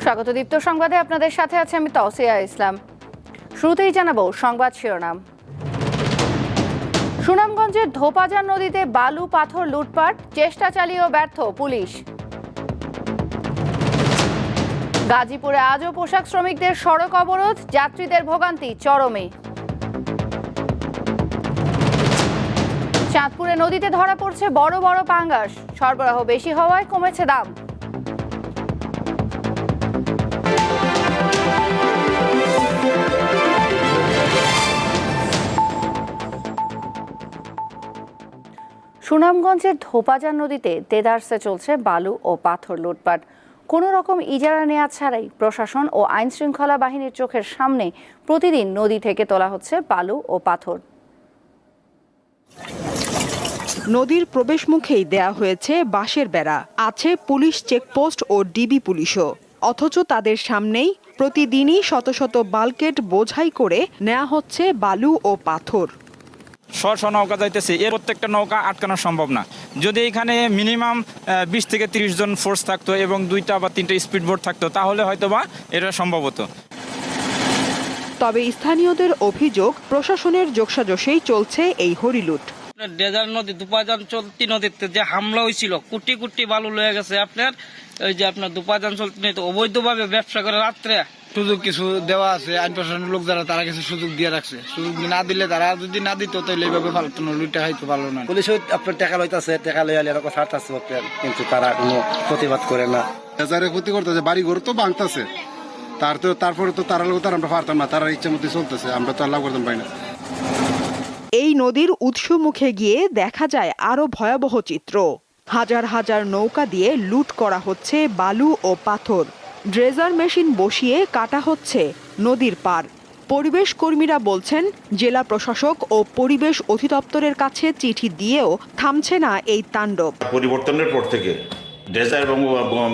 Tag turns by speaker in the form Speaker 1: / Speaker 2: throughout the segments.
Speaker 1: স্বাগত দীপ্ত সংবাদে আপনাদের সাথে আছে আমি তৌসিয়া ইসলাম। শুরুতেই জানাবো সংবাদ শিরোনাম। সুনামগঞ্জের ধোপাজান নদীতে বালু পাথর লুটপাট, চেষ্টা চালিয়েও ব্যর্থ পুলিশ। গাজীপুরে আজও পোশাক শ্রমিকদের সড়ক অবরোধ, যাত্রীদের ভোগান্তি চরমে। চাঁদপুরে নদীতে ধরা পড়ছে বড় বড় পাঙ্গাস, সরবরাহ বেশি হওয়ায় কমেছে দাম। সুনামগঞ্জের ধোপাজান নদীতে দেদারসে চলছে বালু ও পাথর লুটপাট। কোনো রকম ইজারা নেওয়া ছাড়াই প্রশাসন ও আইন শৃঙ্খলা বাহিনীর চোখের সামনে প্রতিদিন নদী থেকে তোলা হচ্ছে বালু ও পাথর।
Speaker 2: নদীর প্রবেশমুখেই দেয়া হয়েছে বাঁশের বেড়া, আছে পুলিশ চেকপোস্ট ও ডিবি পুলিশও। অথচ তাদের সামনেই প্রতিদিনই শত শত বালকেট বোঝাই করে নেওয়া হচ্ছে বালু ও পাথর।
Speaker 3: স্ব নৌকা যাইতেছে, এর প্রত্যেকটা নৌকা আটকানো সম্ভব না। যদি এখানে মিনিমাম 20 থেকে 30 জন ফোর্স থাকতো এবং 2টা বা 3টা স্পিড বোট থাকতো তাহলে হয়তোবা এটা সম্ভব হতো।
Speaker 2: তবে স্থানীয়দের অভিযোগ, প্রশাসনের যোগসাজশেই চলছে এই হরিলুট।
Speaker 4: ডেজার নদী দুপাজান চলতি নদীতে যে হামলা হয়েছিল, কোটি কোটি বালু লয়ে গেছে আপনার ওই যে আপনার দুপাজান চলতি নদীতে অবৈধভাবে ব্যবসা করে রাত্রে।
Speaker 5: সুযোগ কিছু দেওয়া আছে, আইন প্রশাসনের লোক যারা তারা কিছু সুযোগ দিয়ে রাখছে। সুযোগ না দিলে তারা যদি না দিত তাহলে এইভাবে পারতো না, লুইটা হয়তো ভালো না।
Speaker 6: পুলিশ আপনার টাকা লইতাছে, টাকা লইয়া এরকম ছাড়তাছে কিন্তু তারা কোনো প্রতিবাদ করে না।
Speaker 7: যারা ক্ষতি করতেছে, বাড়ি ঘর তো ভাঙতেছে, তারপরে তো তারা লোক আমরা পারতাম না, তারা ইচ্ছা মতো চলতেছে, আমরা তো আল্লাহ করতাম পাই না।
Speaker 2: এই নদীর উৎস মুখে গিয়ে দেখা যায় আরো ভয়াবহ চিত্র। হাজার হাজার নৌকা দিয়ে লুট করা হচ্ছে বালু ও পাথর। ড্রেজার মেশিন বসিয়ে কাটা হচ্ছে নদীর পার। পরিবেশ কর্মীরা বলছেন, জেলা প্রশাসক ও পরিবেশ অধিদপ্তরের কাছে চিঠি দিয়েও থামছে না এই তাণ্ডব।
Speaker 8: পরিবর্তনের পর থেকে ড্রেজার এবং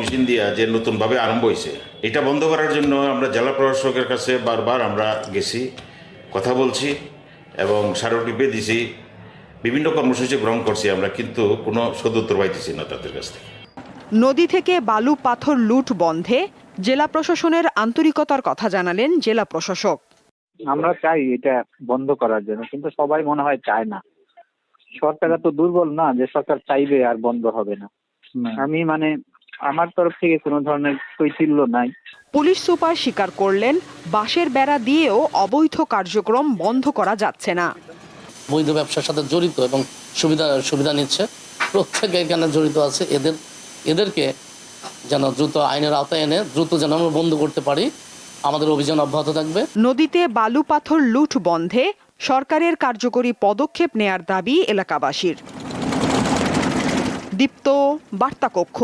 Speaker 8: মেশিন দিয়া যে নতুনভাবে আরম্ভ হয়েছে, এটা বন্ধ করার জন্য আমরা জেলা প্রশাসকের কাছে বারবার আমরা গেছি, কথা বলছি এবং স্মারকলিপি দিছি, বিভিন্ন কর্মসূচি গ্রহণ করছি আমরা, কিন্তু কোনো সদুত্তর পাইতেছি না তাদের কাছ থেকে।
Speaker 2: নদী থেকে বালু পাথর লুট বন্ধে জেলা প্রশাসনের আন্তরিকতার কথা জানালেন জেলা প্রশাসক।
Speaker 9: আমরা চাই এটা বন্ধ করার জন্য, কিন্তু সবাই মনে হয় চায় না। সরকার তো দুর্বল না যে সরকার চাইবে আর বন্ধ হবে না। আমি আমার তরফ থেকে কোনো ধরনের কৈথিল্য নাই।
Speaker 2: পুলিশ সুপার স্বীকার করলেন, বাঁশের বেড়া দিয়েও অবৈধ কার্যক্রম বন্ধ করা যাচ্ছে না।
Speaker 10: বৈধ ব্যবসার সাথে জড়িত এবং সুবিধা নিচ্ছে, প্রত্যেকে এখানে জড়িত আছে। এদেরকে যেন দ্রুত আইনের আওতায় এনে দ্রুত যেন আমরা বন্ধ করতে পারি, আমাদের অভিযান অব্যাহত থাকবে। নদীতে বালু পাথর লুট বন্ধে সরকারের কার্যকরী পদক্ষেপ নেয়ার দাবি এলাকাবাসীর। দীপ্ত, বার্তা কক্ষ।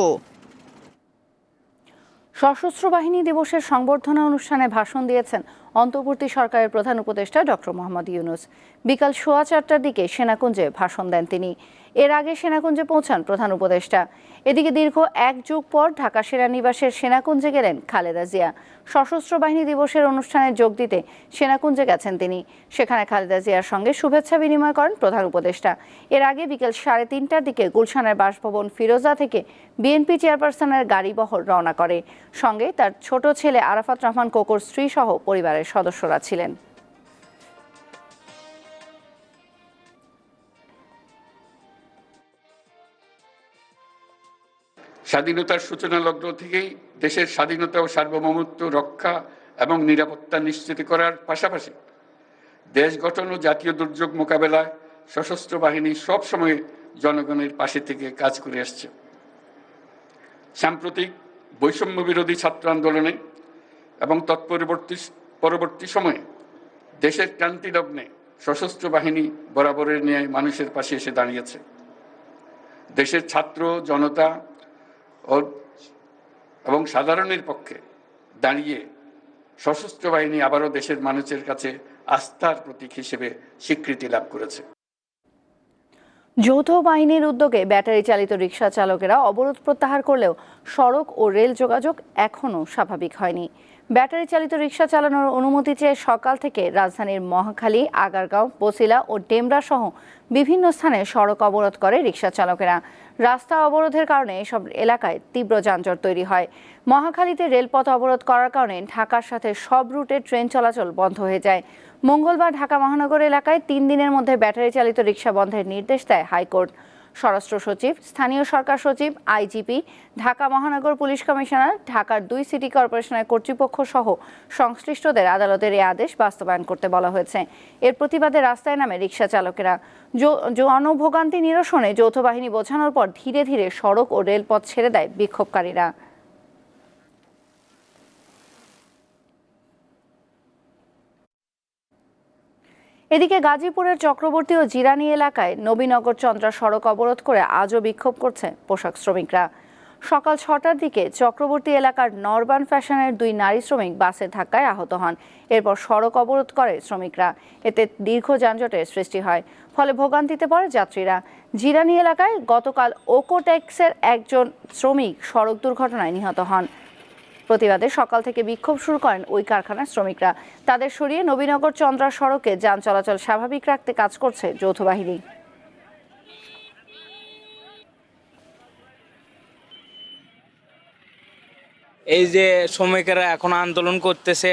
Speaker 1: সশস্ত্র বাহিনী দিবসের সংবর্ধনা অনুষ্ঠানে ভাষণ দিয়েছেন অন্তর্বর্তী সরকারের প্রধান উপদেষ্টা ডক্টর মোহাম্মদ ইউনূস। বিকাল 4:15টার দিকে সেনাকুঞ্জে ভাষণ দেন তিনি। এর আগে সেনাকুঞ্জে পৌঁছান প্রধান উপদেষ্টা। এদিকে দীর্ঘ 1 যুগ পর ঢাকা সেনানিবাসের সেনাকুঞ্জে গেলেন খালেদা জিয়া। সশস্ত্র বাহিনী দিবসের অনুষ্ঠানে যোগ দিতে সেনাকুঞ্জে গেছেন তিনি। সেখানে খালেদা জিয়ার সঙ্গে শুভেচ্ছা বিনিময় করেন প্রধান উপদেষ্টা। এর আগে বিকেল 3:30টার দিকে গুলশানের বাসভবন ফিরোজা থেকে বিএনপি চেয়ারপারসনের গাড়িবহর রওনা করে। সঙ্গে তার ছোট ছেলে আরাফাত রহমান কোকোর স্ত্রী সহ পরিবারের সদস্যরা ছিলেন।
Speaker 11: স্বাধীনতার সূচনা লগ্ন থেকেই দেশের স্বাধীনতা ও সার্বভৌমত্ব রক্ষা এবং নিরাপত্তা নিশ্চিত করার পাশাপাশি দেশ গঠন ও জাতীয় দুর্যোগ মোকাবেলায় সশস্ত্র বাহিনী সবসময় জনগণের পাশে থেকে কাজ করে আসছে। সাম্প্রতিক বৈষম্য বিরোধী ছাত্র আন্দোলনে এবং পরবর্তী সময়ে দেশের ক্রান্তি লগ্নে সশস্ত্র বাহিনী বরাবরের ন্যায় মানুষের পাশে এসে দাঁড়িয়েছে। দেশের ছাত্র জনতা এবং সাধারণের পক্ষে দাঁড়িয়ে সশস্ত্র বাহিনী আবারও দেশের মানুষের কাছে আস্থার প্রতীক হিসেবে স্বীকৃতি লাভ করেছে।
Speaker 1: যৌথ বাহিনীর উদ্যোগে ব্যাটারি চালিত রিকশা চালকেরা অবরোধ প্রত্যাহার করলেও সড়ক ও রেল যোগাযোগ এখনও স্বাভাবিক হয়নি। ব্যাটারি চালিত রিকশা চালানোর অনুমতি চেয়ে সকাল থেকে রাজধানীর মহাখালী, আগারগাঁও, বছিলা ও ডেমরা সহ বিভিন্ন স্থানে সড়ক অবরোধ করে রিকশা চালকেরা। রাস্তা অবরোধের কারণে এসব এলাকায় তীব্র যানজট তৈরি হয়। মহাখালীতে রেলপথ অবরোধ করার কারণে ঢাকার সাথে সব রুটে ট্রেন চলাচল বন্ধ হয়ে যায়। মঙ্গলবার ঢাকা মহানগর এলাকায় 3 দিনের মধ্যে ব্যাটারি চালিত রিকশা বন্ধের নির্দেশ দেয় হাইকোর্ট। স্বরাষ্ট্র সচিব, স্থানীয় সরকার সচিব, আইজিপি, ঢাকা মহানগর পুলিশ কমিশনার, ঢাকার 2 সিটি কর্পোরেশনের কর্তৃপক্ষ সহ সংশ্লিষ্টদের আদালতের এই আদেশ বাস্তবায়ন করতে বলা হয়েছে। এর প্রতিবাদে রাস্তায় নামে রিকশা চালকেরা। জনভোগান্তি নিরসনে যৌথ বাহিনী বোঝানোর পর ধীরে ধীরে সড়ক ও রেলপথ ছেড়ে দেয় বিক্ষোভকারীরা। এদিকে গাজীপুরের চক্রবর্তী ও জিরানী এলাকায় নবীনগর চন্দ্রা সড়ক অবরোধ করে আজও বিক্ষোভ করছে পোশাক শ্রমিকরা। সকাল 6টার দিকে চক্রবর্তী এলাকার নরবান ফ্যাশনের 2 নারী শ্রমিক বাসের ধাক্কায় আহত হন। এরপর সড়ক অবরোধ করে শ্রমিকরা। এতে দীর্ঘ যানজটের সৃষ্টি হয়, ফলে ভোগান্তিতে পড়ে যাত্রীরা। জিরানী এলাকায় গতকাল ওকোটেক্সের একজন শ্রমিক সড়ক দুর্ঘটনায় নিহত হন। প্রতিবাদে সকাল থেকে বিক্ষোভ শুরু করেন ওই কারখানার শ্রমিকরা। তাদের সরিয়ে নবীনগর চন্দ্রা সড়কে যান চলাচল স্বাভাবিক রাখতে কাজ করছে যৌথ বাহিনী।
Speaker 12: এই যে শ্রমিকেরা এখন আন্দোলন করতেছে,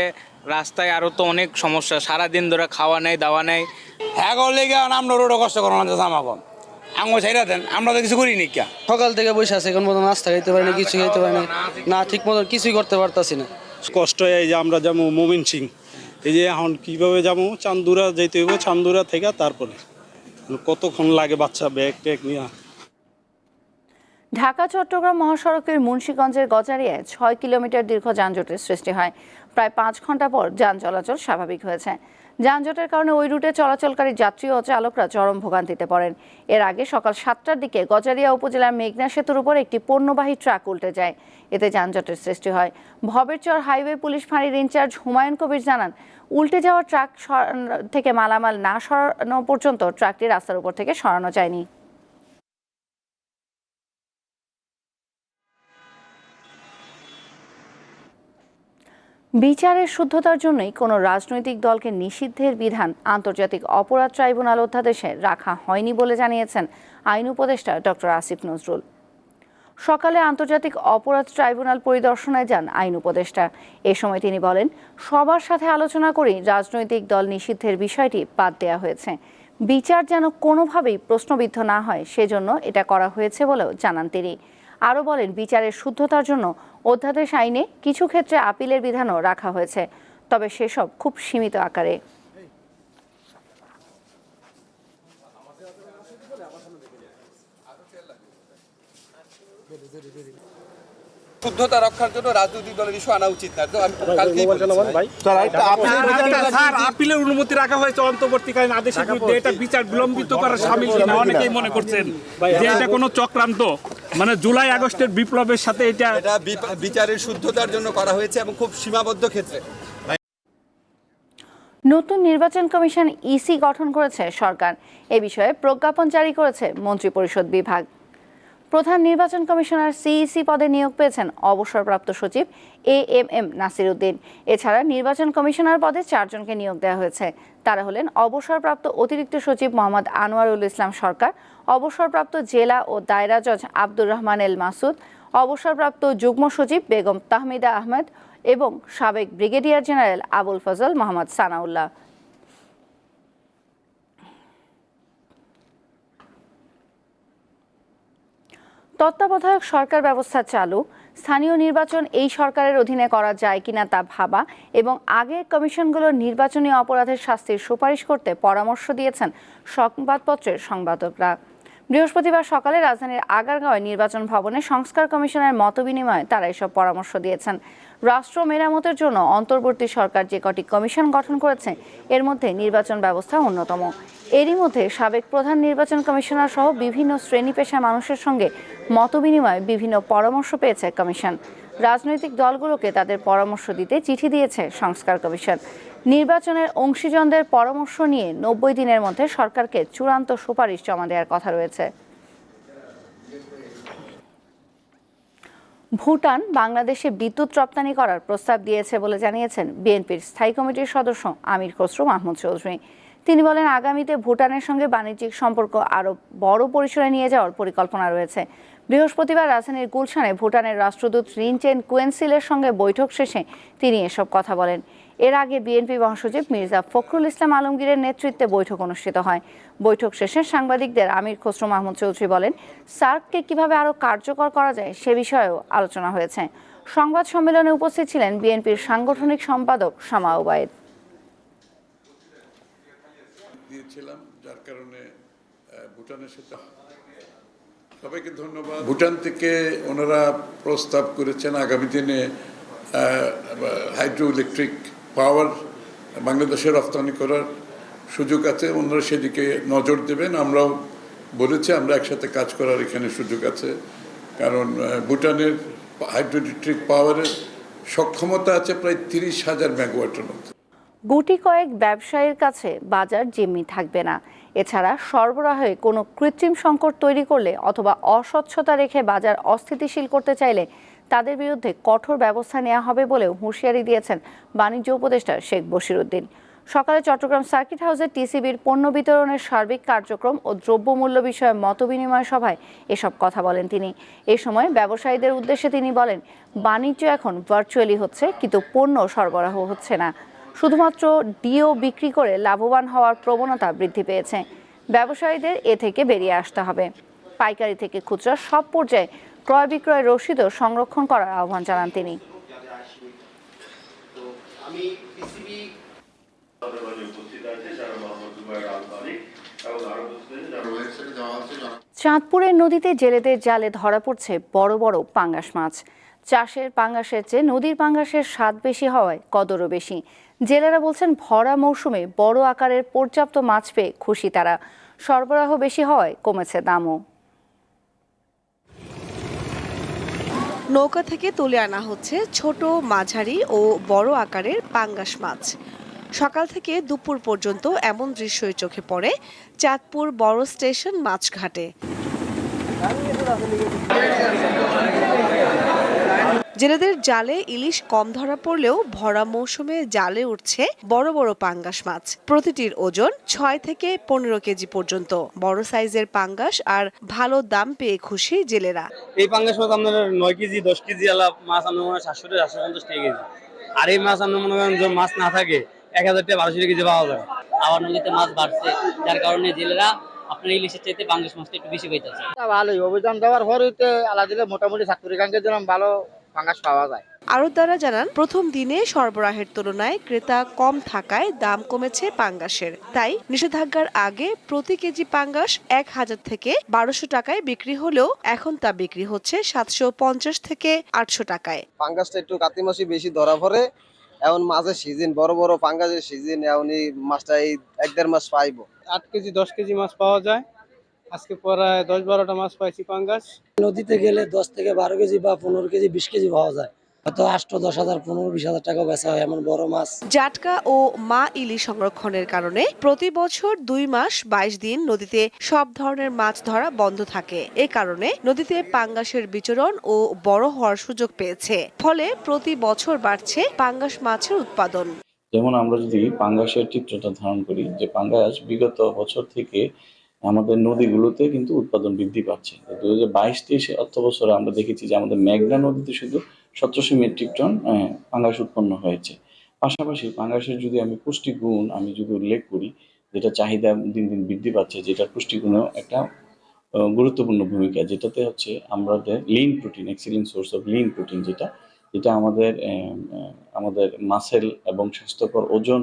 Speaker 12: রাস্তায় আরো তো অনেক সমস্যা, সারাদিন ধরে খাওয়া নেই, দাওয়া নেই।
Speaker 13: হ্যাঁ লেগে আমরা রোডে কষ্ট করানো আমাকে আঙুল ছাইরা দেন, আমরা তো কিছু করিনি। সকাল থেকে বসে আছে, এখন মতো নাস্তা খাইতে পারি না, কিছু খাইতে পারি না, ঠিক মতো কিছুই করতে পারতাছি না।
Speaker 14: কষ্ট এই যে আমরা যাবো মোমিন সিং, এই যে এখন কিভাবে যাবো, চান্দুরা যেতে হইব, চান্দুরা থেকে তারপরে কতক্ষণ লাগে বাচ্চা ব্যাগ ট্যাগ নিয়ে।
Speaker 1: ঢাকা চট্টগ্রাম মহাসড়কের মুন্সিগঞ্জের গজারিয়ায় 6 কিলোমিটার দীর্ঘ যানজটের সৃষ্টি হয়। প্রায় 5 ঘন্টা পর যান চলাচল স্বাভাবিক হয়েছে। যানজটের কারণে ওই রুটে চলাচলকারী যাত্রী ও চালকরা চরম ভোগান্তিতে পড়েন। এর আগে সকাল 7টার দিকে গজারিয়া উপজেলার মেঘনা সেতুর উপর একটি পণ্যবাহী ট্রাক উল্টে যায়। এতে যানজটের সৃষ্টি হয়। ভবেরচর হাইওয়ে পুলিশ ফাঁড়ির ইনচার্জ হুমায়ুন কবির জানান, উল্টে যাওয়া ট্রাক থেকে মালামাল না সরানো পর্যন্ত ট্রাকটি রাস্তার উপর থেকে সরানো যায়নি। বিচারের শুদ্ধতার জন্যই কোনো রাজনৈতিক দলকে নিষিদ্ধের বিধান আন্তর্জাতিক অপরাধ ট্রাইব্যুনাল অধ্যাদেশে রাখা হয়নি বলে জানিয়েছেন আইন উপদেষ্টা ডক্টর আসিফ নজরুল। সকালে আন্তর্জাতিক অপরাধ ট্রাইব্যুনাল পরিদর্শনে যান আইন উপদেষ্টা। এ সময় তিনি বলেন, সবার সাথে আলোচনা করেই রাজনৈতিক দল নিষিদ্ধের বিষয়টি বাদ দেওয়া হয়েছে। বিচার যেন কোনোভাবেই প্রশ্নবিদ্ধ না হয়, সেজন্য এটা করা হয়েছে বলেও জানান তিনি। আরও বলেন, বিচারের শুদ্ধতার জন্য অধ্যাদেশ আইনে কিছু ক্ষেত্রে আপিলের বিধানও রাখা হয়েছে, তবে সেসব খুব সীমিত আকারে।
Speaker 13: শুদ্ধতা রক্ষার জন্য রাজনৈতিক দলের ইস্যু আনা উচিত না।
Speaker 14: আপিলের অনুমতি রাখা হয়েছে অন্তর্বর্তীকালীন আদেশের বিরুদ্ধে। এটা বিচার বিলম্বিত করার শামিল কিনা অনেকেই মনে করছেন যে এটা কোনো চক্রান্ত, মানে জুলাই আগস্টের বিপ্লবের সাথে এটা
Speaker 13: বিচারের শুদ্ধতার জন্য করা হয়েছে এবং খুব সীমাবদ্ধ ক্ষেত্রে।
Speaker 1: নতুন নির্বাচন কমিশন ইসি গঠন করেছে সরকার। এ বিষয়ে প্রজ্ঞাপন জারি করেছে মন্ত্রিপরিষদ বিভাগ। প্রধান নির্বাচন কমিশনার সিইসি পদে নিয়োগ পেয়েছেন অবসরপ্রাপ্ত সচিব এএমএম নাসির উদ্দিন। এছাড়া নির্বাচন কমিশনার পদে 4 জনকে নিয়োগ দেওয়া হয়েছে। তারা হলেন অবসরপ্রাপ্ত অতিরিক্ত সচিব মোহাম্মদ আনোয়ারুল ইসলাম সরকার, অবসরপ্রাপ্ত জেলা ও দায়রা জজ আব্দুর রহমান এল মাসুদ, অবসরপ্রাপ্ত যুগ্ম সচিব বেগম তাহমিদা আহমেদ এবং সাবেক ব্রিগেডিয়ার জেনারেল আবুল ফজল মোহাম্মদ সানাউল্লাহ। তত্ত্বাবধায়ক সরকার ব্যবস্থা চালু, স্থানীয় নির্বাচন এই সরকারের অধীনে করা যায় কিনা তা ভাবা এবং আগের কমিশনগুলোর নির্বাচনী অপরাধের শাস্তির সুপারিশ করতে পরামর্শ দিয়েছেন সংবাদপত্রের সংবাদকরা। বৃহস্পতিবার সকালে রাজধানীর আগারগাঁওয়ে নির্বাচন ভবনে সংস্কার কমিশনের মতবিনিময়ে তারা এসব পরামর্শ দিয়েছেন। রাষ্ট্র মেরামতের জন্য অন্তর্বর্তী সরকার যে কটি কমিশন গঠন করেছে, এর মধ্যে নির্বাচন ব্যবস্থা অন্যতম। এরই মধ্যে সাবেক প্রধান নির্বাচন কমিশনার সহ বিভিন্ন শ্রেণী পেশার মানুষের সঙ্গে মতবিনিময়ে বিভিন্ন পরামর্শ পেয়েছে কমিশন। রাজনৈতিক দলগুলোকে তাদের পরামর্শ দিতে চিঠি দিয়েছে সংস্কার কমিশন। নির্বাচনের অংশীজনদের পরামর্শ নিয়ে 90 দিনের মধ্যে সরকারকে চূড়ান্ত সুপারিশ জমা দেওয়ার কথা রয়েছে। ভুটান বাংলাদেশে বিদ্যুৎ রপ্তানি করার প্রস্তাব দিয়েছে বলে জানিয়েছেন বিএনপির স্থায়ী কমিটির সদস্য আমির খসরু মাহমুদ চৌধুরী। তিনি বলেন, আগামীতে ভুটানের সঙ্গে বাণিজ্যিক সম্পর্ক আরও বড় পরিসরে নিয়ে যাওয়ার পরিকল্পনা রয়েছে। বৃহস্পতিবার রাজধানীর গুলশানে ভুটানের রাষ্ট্রদূত রিনচেন কুয়েনসিলের সঙ্গে বৈঠক শেষে তিনি এসব কথা বলেন। এর আগে বিএনপি মহাসচিব মির্জা ফখরুল ইসলাম আলমগীরের নেতৃত্বে বৈঠক অনুষ্ঠিত হয়। বৈঠক শেষে সাংবাদিকদের আমির খসরু মাহমুদ চৌধুরী বলেন, সার্ককে কিভাবে আরও কার্যকর করা যায় সে বিষয়েও আলোচনা হয়েছে। সংবাদ সম্মেলনে উপস্থিত ছিলেন বিএনপির সাংগঠনিক সম্পাদক শামা ওবায়েদ।
Speaker 11: দিয়েছিলাম যার কারণে ভুটানের সাথে সবাইকে ধন্যবাদ। ভুটান থেকে ওনারা প্রস্তাব করেছেন আগামী দিনে হাইড্রো ইলেকট্রিক পাওয়ার বাংলাদেশে রপ্তানি করার সুযোগ আছে, ওনারা সেদিকে নজর দেবেন। আমরাও বলেছি আমরা একসাথে কাজ করার এখানে সুযোগ আছে, কারণ ভুটানের হাইড্রো ইলেকট্রিক পাওয়ারের সক্ষমতা আছে প্রায় 30,000 মেগাওয়াটের মধ্যে।
Speaker 1: গুটি কয়েক ব্যবসায়ীর কাছে বাজার জিম্মি থাকবে না। এছাড়া সরবরাহে কোনো কৃত্রিম সংকট তৈরি করলে অথবা অস্বচ্ছতা রেখে বাজার অস্থিতিশীল করতে চাইলে তাদের বিরুদ্ধে কঠোর ব্যবস্থা নেওয়া হবে বলেও হুঁশিয়ারি দিয়েছেন বাণিজ্য উপদেষ্টা শেখ বশিরউদ্দিন। সকালে চট্টগ্রাম সার্কিট হাউসে টিসিবির পণ্য বিতরণের সার্বিক কার্যক্রম ও দ্রব্যমূল্য বিষয়ে মতবিনিময় সভায় এসব কথা বলেন তিনি। এ সময় ব্যবসায়ীদের উদ্দেশ্যে তিনি বলেন, বাণিজ্য এখন ভার্চুয়ালি হচ্ছে, কিন্তু পণ্য সরবরাহ হচ্ছে না। শুধুমাত্র ডিও বিক্রি করে লাভবান হওয়ার প্রবণতা বৃদ্ধি পেয়েছে। ব্যবসায়ীদের এ থেকে বেরিয়ে আসতে হবে। পাইকারি থেকে খুচরা সব পর্যায়ে ক্রয় বিক্রয় রসিদও সংরক্ষণ করার আহ্বান জানান তিনি। চাঁদপুরের নদীতে জেলেদের জালে ধরা পড়ছে বড় বড় পাঙ্গাস মাছ। চাষের পাঙ্গাসের চেয়ে নদীর পাঙ্গাসের স্বাদ বেশি হওয়ায় কদরও বেশি। জেলেরা বলছেন, ভরা মৌসুমে বড় আকারের পর্যাপ্ত মাছ পেয়ে খুশি তারা। সরবরাহ বেশি হওয়ায় কমেছে দামও।
Speaker 15: নৌকা থেকে তুলে আনা হচ্ছে ছোট, মাঝারি ও বড় আকারের পাঙ্গাস মাছ। সকাল থেকে দুপুর পর্যন্ত এমন দৃশ্যই চোখে পড়ে চাঁদপুর বড় স্টেশন মাছঘাটে। জেলেদের জালে ইলিশ কম ধরা পড়লেও ভরা মৌসুমে জালে উঠছে বড় বড় পাঙ্গাস মাছ। প্রতিটির ওজন 6 থেকে 15 কেজি পর্যন্ত। বড় সাইজের পাঙ্গাস আর ভালো দাম পেয়ে খুশি জেলেরা।
Speaker 13: এই পাঙ্গাস মাছ আপনার 9 কেজি 10 কেজি আলা মাছ আপনার মনে হয় 750 টাকা কেজি। আর এই মাছ আপনার মনে করেন যে মাছ না থাকে 1000 টাকা 1200 কেজি পাওয়া যায়।
Speaker 16: আবার নদীতে মাছ বাড়ছে, যার কারণে জেলেরা আপনার ইলিশের চাইতে পাঙ্গাস মাছটা একটু বেশি পাইতেছে।
Speaker 6: ভালোই অভিযান দেওয়ার পর হইতে আলাদা মোটামুটি ছাত্রীকাঙ্কের জন্য ভালো পাঙ্গাস পাওয়া যায়।
Speaker 15: আড়তদাররা জানান, প্রথম দিনে সরবরাহের তুলনায় ক্রেতা কম থাকায় দাম কমেছে পাঙ্গাসের। তাই নিষেধাজ্ঞার আগে প্রতি কেজি পাঙ্গাস 1000 থেকে 1200 টাকায় বিক্রি হলেও এখন তা বিক্রি হচ্ছে 750 থেকে 800 টাকায়।
Speaker 6: পাঙ্গাসটা একটু কাতি মাসে বেশি ধরা পড়ে, এখন মাছের সিজন, বড় বড় পাঙ্গাসের সিজন। এখন এই মাছটা এই 1-1.5 মাস পাইবো।
Speaker 13: 8 কেজি 10 কেজি মাছ পাওয়া যায়। আজকে প্রায় 10-12টা মাছ পাইছি পাঙ্গাস।
Speaker 16: নদীতে গেলে 10 থেকে 12 কেজি বা 15 কেজি 20 কেজি পাওয়া যায়। হয়তো 8-10,000 15-20,000 টাকা বেচা হয় এমন বড় মাছ।
Speaker 15: জাটকা ও মা ইলিশ সংরক্ষণের কারণে প্রতি বছর 2 মাস 22 দিন নদীতে সব ধরনের মাছ ধরা বন্ধ থাকে। এ কারণে নদীতে পাঙ্গাসের বিচরণ ও বড় হওয়ার সুযোগ পেয়েছে। ফলে প্রতি বছর বাড়ছে পাঙ্গাস মাছের উৎপাদন।
Speaker 17: যেমন আমরা যদি পাঙ্গাসের চিত্রটা ধারণ করি, যে পাঙ্গাস বিগত বছর থেকে আমাদের নদীগুলোতে কিন্তু উৎপাদন বৃদ্ধি পাচ্ছে। 2022-23 অর্থ বছরে আমরা দেখেছি যে আমাদের মেঘনা নদীতে শুধু 1700 মেট্রিক টন পাঙ্গাস উৎপন্ন হয়েছে। পাশাপাশি পাঙ্গাসের যদি আমি পুষ্টিগুণ আমি যদি উল্লেখ করি, যেটা চাহিদা দিন দিন বৃদ্ধি পাচ্ছে, যেটা পুষ্টিগুণেও একটা গুরুত্বপূর্ণ ভূমিকা, যেটাতে হচ্ছে আমাদের Lin protein, excellent source of Lin protein, যেটা আমাদের মাসেল এবং স্বাস্থ্যকর ওজন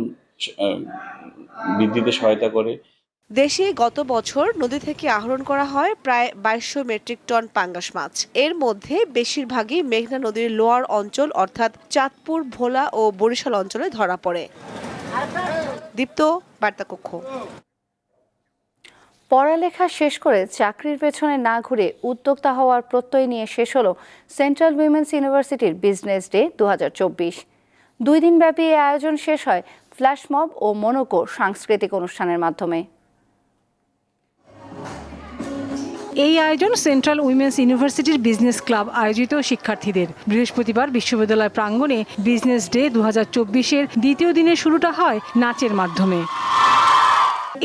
Speaker 17: বৃদ্ধিতে সহায়তা করে।
Speaker 15: দেশে গত বছর নদী থেকে আহরণ করা হয় প্রায় 2200 মেট্রিক টন পাঙ্গাস মাছ। এর মধ্যে বেশিরভাগই মেঘনা নদীর লোয়ার অঞ্চল অর্থাৎ চাঁদপুর, ভোলা ও বরিশাল অঞ্চলে ধরা পড়ে। দীপ্ত, বার্তাকক্ষ।
Speaker 1: পড়ালেখা শেষ করে চাকরির পেছনে না ঘুরে উদ্যোক্তা হওয়ার প্রত্যয় নিয়ে শেষ হলো সেন্ট্রাল উইমেন্স ইউনিভার্সিটির বিজনেস ডে 2024। 2 দিনব্যাপী এই আয়োজন শেষ হয় ফ্ল্যাশ মব ও মনোকো সাংস্কৃতিক অনুষ্ঠানের মাধ্যমে।
Speaker 18: এই আয়োজন সেন্ট্রাল উইমেন্স ইউনিভার্সিটির বিজনেস ক্লাব আয়োজিত শিক্ষার্থীদের। বৃহস্পতিবার বিশ্ববিদ্যালয় প্রাঙ্গণে বিজনেস ডে 2024-এর দ্বিতীয় দিনের শুরুটা হয় নাচের মাধ্যমে।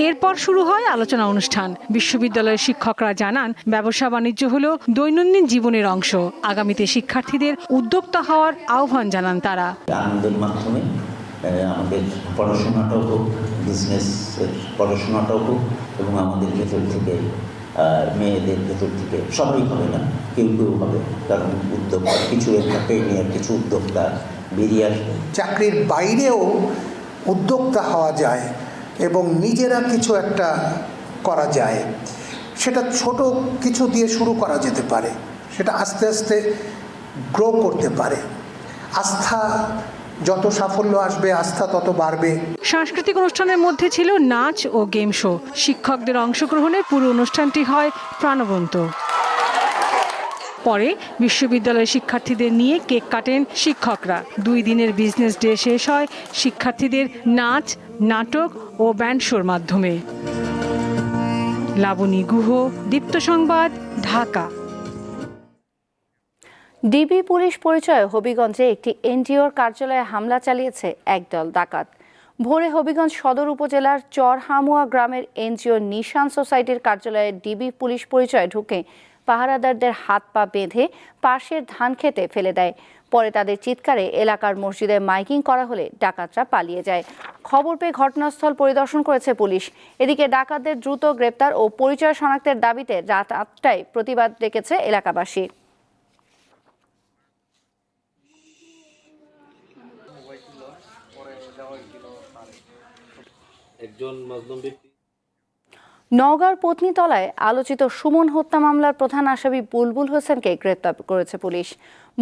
Speaker 18: এরপর শুরু হয় আলোচনা অনুষ্ঠান। বিশ্ববিদ্যালয়ের শিক্ষকরা জানান, ব্যবসা বাণিজ্য হলো দৈনন্দিন জীবনের অংশ। আগামীতে শিক্ষার্থীদের উদ্যোক্তা হওয়ার আহ্বান জানান তারা।
Speaker 19: আনন্দের মাধ্যমে আমাদের পড়াশোনাটাও হোক, বিজনেসের পড়াশোনাটাও হোক, এবং আমাদের ভেতর থেকে মেয়েদের ভেতর থেকে সবাই হবে না, কেউ কেউ হবে, কারণ উদ্যোক্তা কিছু এন্টারপ্রেনিয়ার, কিছু উদ্যোক্তা বেরিয়ে আসবে।
Speaker 20: চাকরির বাইরেও উদ্যোক্তা হওয়া যায় এবং নিজেরা কিছু একটা করা যায়। সেটা ছোট কিছু দিয়ে শুরু করা যেতে পারে, সেটা আস্তে আস্তে গ্রো করতে পারে। আস্থা, যত সাফল্য আসবে আস্থা তত বাড়বে।
Speaker 18: সাংস্কৃতিক অনুষ্ঠানের মধ্যে ছিল নাচ ও গেম শো। শিক্ষকদের অংশগ্রহণে পুরো অনুষ্ঠানটি হয় প্রাণবন্ত। পরে বিশ্ববিদ্যালয়ের শিক্ষার্থীদের নিয়ে কেক কাটেন শিক্ষকরা। 2 দিনের বিজনেস ডে শেষ হয় শিক্ষার্থীদের নাচ, নাটক ও ব্যান্ড শোর মাধ্যমে। লাবণী গুহ, দীপ্ত সংবাদ, ঢাকা।
Speaker 1: ডিবি পুলিশ পরিচয়ে হবিগঞ্জে একটি এনজিওর কার্যালয়ে হামলা চালিয়েছে একদল ডাকাত। ভোরে হবিগঞ্জ সদর উপজেলার চরহামুয়া গ্রামের এনজিও নিশান সোসাইটির কার্যালয়ে ডিবি পুলিশ পরিচয়ে ঢুকে পাহারাদারদের হাত পা বেঁধে পাশের ধান খেতে ফেলে দেয়। পরে তাদের চিৎকারে এলাকার মসজিদে মাইকিং করা হলে ডাকাতরা পালিয়ে যায়। খবর পেয়ে ঘটনাস্থল পরিদর্শন করেছে পুলিশ। এদিকে ডাকাতদের দ্রুত গ্রেপ্তার ও পরিচয় শনাক্তের দাবিতে রাত 8টায় প্রতিবাদ ডেকেছে এলাকাবাসী। নওগাঁর পত্নীতলায় আলোচিত সুমন হত্যা মামলার প্রধান আসামি বুলবুল হোসেনকে গ্রেপ্তার করেছে পুলিশ।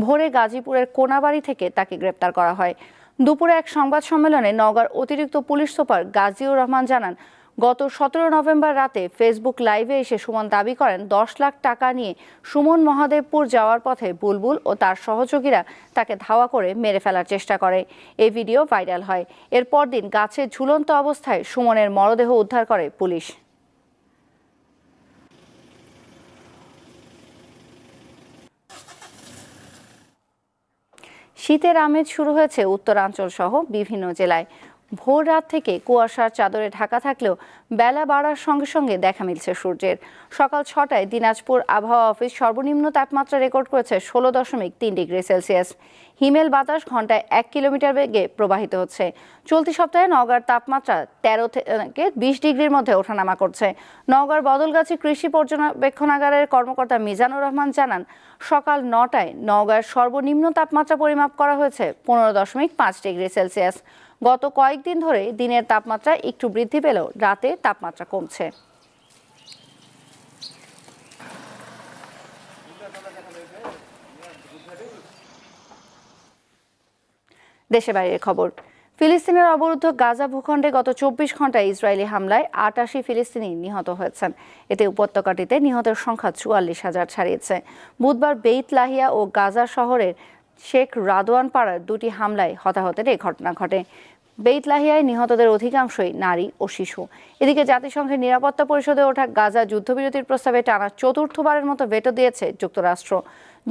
Speaker 1: ভোরে গাজীপুরের কোনাবাড়ি থেকে তাকে গ্রেপ্তার করা হয়। দুপুরে এক সংবাদ সম্মেলনে নওগাঁর অতিরিক্ত পুলিশ সুপার গাজীউর রহমান জানান, গত 17 নভেম্বর রাতে ফেসবুক লাইভে এসে সুমন দাবি করেন 10 লাখ টাকা নিয়ে সুমন মহাদেবপুর যাওয়ার পথে বুলবুল ও তার সহযোগীরা তাকে ধাওয়া করে মেরে ফেলার চেষ্টা করে। এই ভিডিও ভাইরাল হয়। এরপর দিন গাছে ঝুলন্ত অবস্থায় সুমনের মরদেহ উদ্ধার করে পুলিশ। শীতের আমেজ শুরু হয়েছে উত্তরাঞ্চল সহ বিভিন্ন জেলায়। ভোর রাত থেকে কুয়াশার চাদরে ঢাকা থাকলেও বেলা বাড়ার সঙ্গে সঙ্গে দেখা মিলছে সূর্যের। সকাল 6টায় দিনাজপুর আবহাওয়া অফিস সর্বনিম্ন তাপমাত্রা রেকর্ড করেছে 16.3 ডিগ্রি সেলসিয়াস। হিমেল বাতাস ঘন্টায় 1 কিলোমিটার বেগে প্রবাহিত হচ্ছে। চলতি সপ্তাহে নওগাঁর তাপমাত্রা 13 থেকে 20 ডিগ্রির মধ্যে ওঠানামা করছে। নওগাঁর বদলগাছি কৃষি পর্যবেক্ষণাগারের কর্মকর্তা মিজানুর রহমান জানান, সকাল 9টায় নওগাঁর সর্বনিম্ন তাপমাত্রা পরিমাপ করা হয়েছে 15.5 ডিগ্রি সেলসিয়াস। গত কয়েকদিন ধরে দিনের তাপমাত্রা একটু বৃদ্ধি পেলেও রাতে তাপমাত্রা কমছে। দেশে বাইরের খবর। ফিলিস্তিনের অবরুদ্ধ গাজা ভূখণ্ডে গত 24 ঘন্টায় ইসরায়েলি হামলায় 88 ফিলিস্তিনি নিহত হয়েছেন। এতে উপত্যকাটিতে নিহতের সংখ্যা 44,000 ছাড়িয়েছে। বুধবার বেইত লাহিয়া ও গাজা শহরের শেখ রাদওয়ান পাড়ার 2টি হামলায় হতাহতের এই ঘটনা ঘটে। বেইত লাহিয়ায় নিহতদের অধিকাংশই নারী ও শিশু। এদিকে জাতিসংঘের নিরাপত্তা পরিষদে ওঠা গাজা যুদ্ধবিরতির প্রস্তাবে টানা 4র্থবারের মতো ভেটো দিয়েছে যুক্তরাষ্ট্র।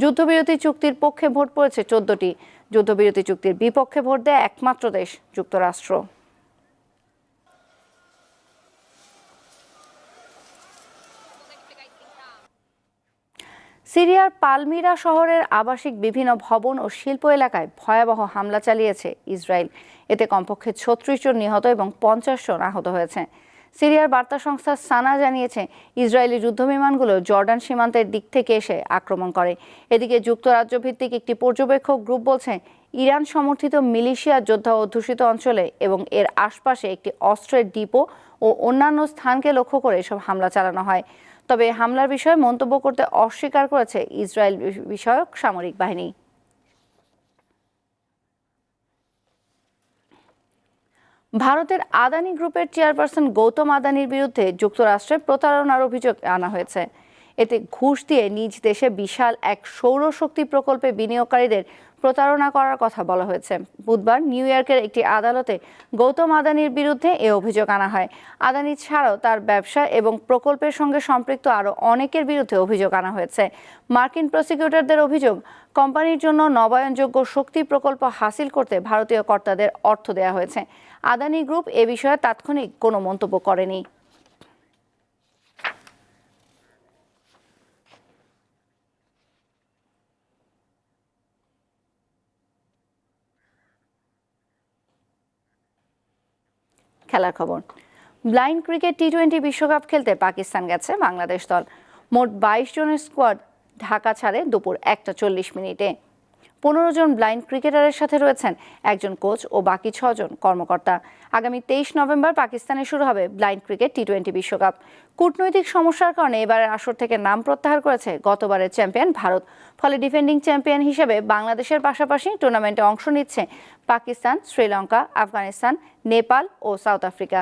Speaker 1: যুদ্ধবিরতি চুক্তির পক্ষে ভোট পড়েছে 14টি। যুদ্ধবিরতি চুক্তির বিপক্ষে ভোট দেয় একমাত্র দেশ যুক্তরাষ্ট্র। সিরিয়ার পালমিরা শহরের আবাসিক বিভিন্ন ভবন ও শিল্প এলাকায় ভয়াবহ হামলা চালিয়েছে ইসরায়েল। এতে কমপক্ষে 36 জন নিহত এবং 50 জন আহত হয়েছে। সিরিয়ার বার্তা সংস্থা সানা জানিয়েছে, ইসরায়েলি যুদ্ধবিমানগুলো জর্ডান সীমান্তের দিক থেকে এসে আক্রমণ করে। এদিকে যুক্তরাজ্য ভিত্তিক একটি পর্যবেক্ষক গ্রুপ বলছে, ইরান সমর্থিত মিলিশিয়া যোদ্ধা অধ্যুষিত অঞ্চলে এবং এর আশপাশে একটি অস্ত্রের ডিপো ও অন্যান্য স্থানকে লক্ষ্য করে এসব হামলা চালানো হয়। তবে হামলার বিষয়ে মন্তব্য করতে অস্বীকার করেছে ইসরায়েল বিষয়ক সামরিক বাহিনী। ভারতের আদানি গ্রুপের চেয়ারপারসন গৌতম আদানির বিরুদ্ধে যুক্তরাষ্ট্রে প্রতারণার অভিযোগ আনা হয়েছে। এতে ঘুষ দিয়ে নিজ দেশে বিশাল এক সৌরশক্তি প্রকল্পে বিনিয়োগকারীদের প্রতারণা করার কথা বলা হয়েছে। বুধবার নিউ ইয়র্কের একটি আদালতে গৌতম আদানির বিরুদ্ধে এ অভিযোগ আনা হয়। আদানি ছাড়াও তার ব্যবসা এবং প্রকল্পের সঙ্গে সম্পৃক্ত আরও অনেকের বিরুদ্ধে অভিযোগ আনা হয়েছে। মার্কিন প্রসিকিউটরদের অভিযোগ, কোম্পানির জন্য নবায়নযোগ্য শক্তি প্রকল্প হাসিল করতে ভারতীয় কর্তাদের অর্থ দেওয়া হয়েছে। আদানি গ্রুপ এ বিষয়ে তাৎক্ষণিক কোনো মন্তব্য করেনি। খেলার খবর। ব্লাইন্ড ক্রিকেট টি-20 বিশ্বকাপ খেলতে পাকিস্তান গেছে বাংলাদেশ দল। মোট 22 জনের স্কোয়াড ঢাকা ছাড়ে দুপুর 1:40 15 জন ব্লাইন্ড ক্রিকেটারের সাথে রয়েছেন একজন কোচ ও বাকি 6 জন কর্মকর্তা। আগামী 23 নভেম্বর পাকিস্তানে শুরু হবে ব্লাইন্ড ক্রিকেট টি-20 বিশ্বকাপ। কূটনৈতিক সমস্যার কারণে এবারের আসর থেকে নাম প্রত্যাহার করেছে গতবারের চ্যাম্পিয়ন ভারত। ফলে ডিফেন্ডিং চ্যাম্পিয়ন হিসেবে বাংলাদেশের পাশাপাশি টুর্নামেন্টে অংশ নিচ্ছে পাকিস্তান, শ্রীলঙ্কা, আফগানিস্তান, নেপাল ও সাউথ আফ্রিকা।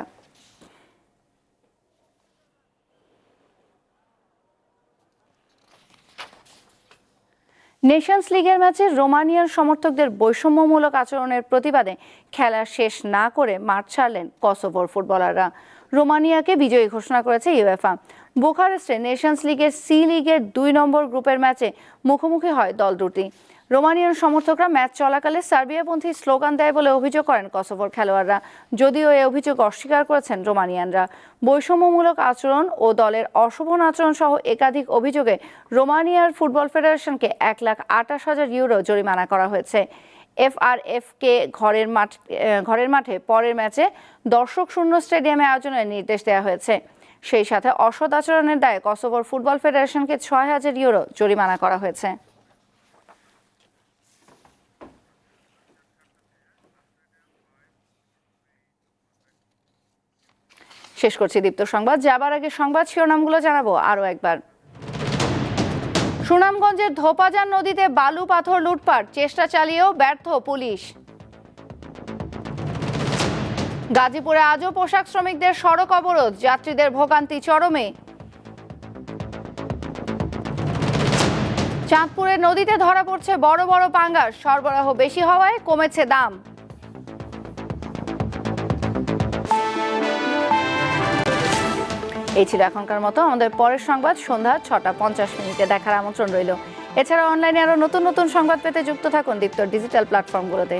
Speaker 1: নেশনস লিগের ম্যাচে রোমানিয়ার সমর্থকদের বৈষম্যমূলক আচরণের প্রতিবাদে খেলা শেষ না করে মাঠ ছাড়লেন কসোভোর ফুটবলাররা। রোমানিয়াকে বিজয়ী ঘোষণা করেছে ইউএফা। বুখারেস্টে নেশনস লিগের সি লিগের 2 নম্বর গ্রুপের ম্যাচে মুখোমুখি হয় দল দুটি। রোমানিয়ান সমর্থকরা ম্যাচ চলাকালে সার্বিয়াপন্থী স্লোগান দেয় বলে অভিযোগ করেন কসোভোর খেলোয়াড়রা, যদিও এই অভিযোগ অস্বীকার করেছেন রোমানিয়ানরা। বৈষম্যমূলক আচরণ ও দলের অশোভন আচরণ সহ একাধিক অভিযোগে রোমানিয়ার ফুটবল ফেডারেশনকে 1,28,000 ইউরো জরিমানা করা হয়েছে। এফআরএফকে ঘরের মাঠে পরের ম্যাচে দর্শক শূন্য স্টেডিয়ামে আয়োজনের নির্দেশ দেওয়া হয়েছে। সেই সাথে অসৎ আচরণের দায়ে কসোভোর ফুটবল ফেডারেশনকে 6,000 ইউরো জরিমানা করা হয়েছে। শেষ করছি দীপ্ত সংবাদ। যাবার আগে সংবাদ শিরোনামগুলো জানাবো আরও একবার। সুনামগঞ্জের ধোপাজান নদীতে বালু পাথর লুটপাট, চেষ্টা চালিয়েও ব্যর্থ পুলিশ। গাজীপুরে আজও পোশাক শ্রমিকদের সড়ক অবরোধ, যাত্রীদের ভোগান্তি চরমে। চাঁদপুরের নদীতে ধরা পড়ছে বড় বড় পাঙ্গাস, সরবরাহ বেশি হওয়ায় কমেছে দাম। এই ছিল এখনকার মতো। আমাদের পরের সংবাদ সন্ধ্যা 6:50 দেখার আমন্ত্রণ রইল। এছাড়া অনলাইনে আরো নতুন নতুন সংবাদ পেতে যুক্ত থাকুন দীপ্তর ডিজিটাল প্ল্যাটফর্মগুলোতে।